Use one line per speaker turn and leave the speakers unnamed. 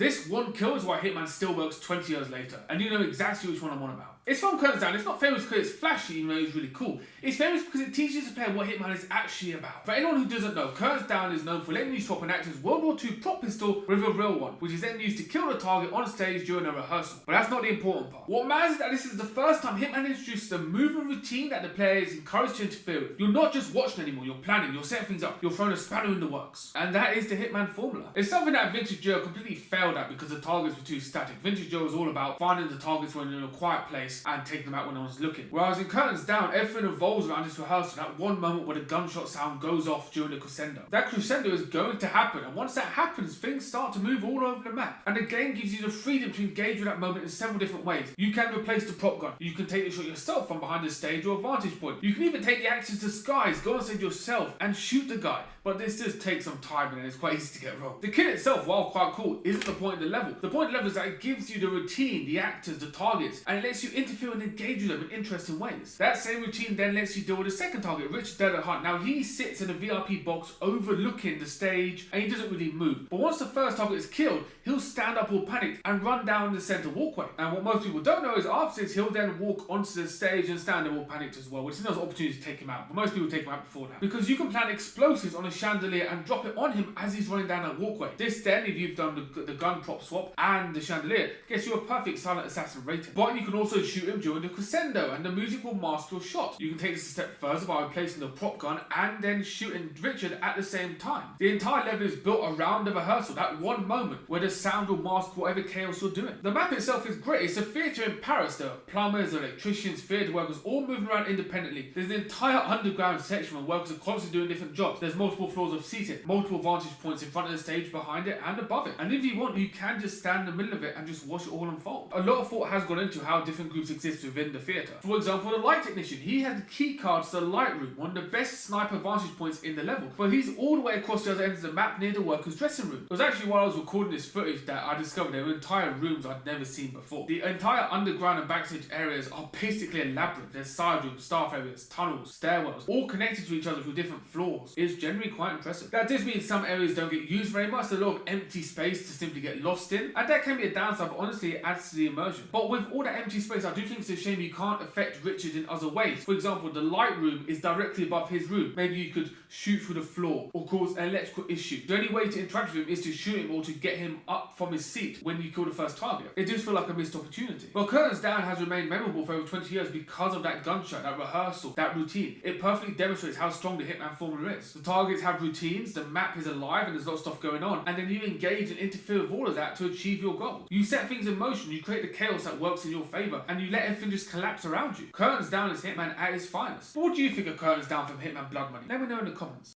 This one kill is why Hitman still works 20 years later, and you know exactly which one I'm on about. It's from Curtains Down. It's not famous because it's flashy, even though it's really cool. It's famous because it teaches the player what Hitman is actually about. For anyone who doesn't know, Curtains Down is known for letting you swap an actor's World War II prop pistol with a real one, which is then used to kill the target on stage during a rehearsal. But that's not the important part. What matters is that this is the first time Hitman introduces a movement routine that the player is encouraged to interfere with. You're not just watching anymore, you're planning, you're setting things up, you're throwing a spanner in the works. And that is the Hitman Formula. It's something that Vintage Joe completely failed at because the targets were too static. Vintage Joe was all about finding the targets when you're in a quiet place and taking them out when no one's looking. Whereas in Curtains Down, everything revolves around this rehearsal, that one moment where the gunshot sound goes off during the crescendo. That crescendo is going to happen, and once that happens, things start to move all over the map. And the game gives you the freedom to engage with that moment in several different ways. You can replace the prop gun, you can take the shot yourself from behind the stage or a vantage point. You can even take the actor's disguise, go on stage yourself and shoot the guy. But this does take some time and it's quite easy to get wrong. The kill itself, while quite cool, isn't the point of the level. The point of the level is that it gives you the routine, the actors, the targets, and it lets you interfere and engage with them in interesting ways. That same routine then lets you deal with the second target, Richard Dead at Hunt. Now he sits in a VIP box overlooking the stage and he doesn't really move. But once the first target is killed, he'll stand up all panicked and run down the centre walkway. And what most people don't know is after this, he'll then walk onto the stage and stand there all panicked as well, which is another opportunity to take him out. But most people take him out before that. Because you can plant explosives on a chandelier and drop it on him as he's running down that walkway. This then, if you've done the gun prop swap and the chandelier, gets you a perfect silent assassin rating. But you can also shoot him during the crescendo and the music will mask your shot. You can take this a step further by replacing the prop gun and then shooting Richard at the same time. The entire level is built around the rehearsal, that one moment where the sound will mask whatever chaos you're doing. The map itself is great. It's a theatre in Paris. There are plumbers, electricians, theatre workers all moving around independently. There's an entire underground section where workers are constantly doing different jobs. There's multiple floors of seating, multiple vantage points in front of the stage, behind it and above it. And if you want, you can just stand in the middle of it and just watch it all unfold. A lot of thought has gone into how different groups exist within the theatre. For example, the light technician, he had the key cards to the light room, one of the best sniper vantage points in the level. But he's all the way across the other end of the map near the workers' dressing room. It was actually while I was recording this footage that I discovered there were entire rooms I'd never seen before. The entire underground and backstage areas are basically a labyrinth. There's side rooms, staff areas, tunnels, stairwells, all connected to each other through different floors. It's generally quite impressive. That does mean some areas don't get used very much. There's a lot of empty space to simply get lost in, and that can be a downside, but honestly it adds to the immersion. But with all that empty space, I do think it's a shame you can't affect Richard in other ways. For example, the light room is directly above his room. Maybe you could shoot through the floor or cause an electrical issue. The only way to interact with him is to shoot him or to get him up from his seat when you kill the first target. It does feel like a missed opportunity. But Curtains Down has remained memorable for over 20 years because of that gunshot, that rehearsal, that routine. It perfectly demonstrates how strong the Hitman Formula is. The targets have routines, the map is alive and there's lots of stuff going on, and then you engage and interfere with all of that to achieve your goal. You set things in motion, you create the chaos that works in your favour, and you let everything just collapse around you. Curtains Down is Hitman at his finest. But what do you think of Curtains Down from Hitman Blood Money? Let me know in the comments.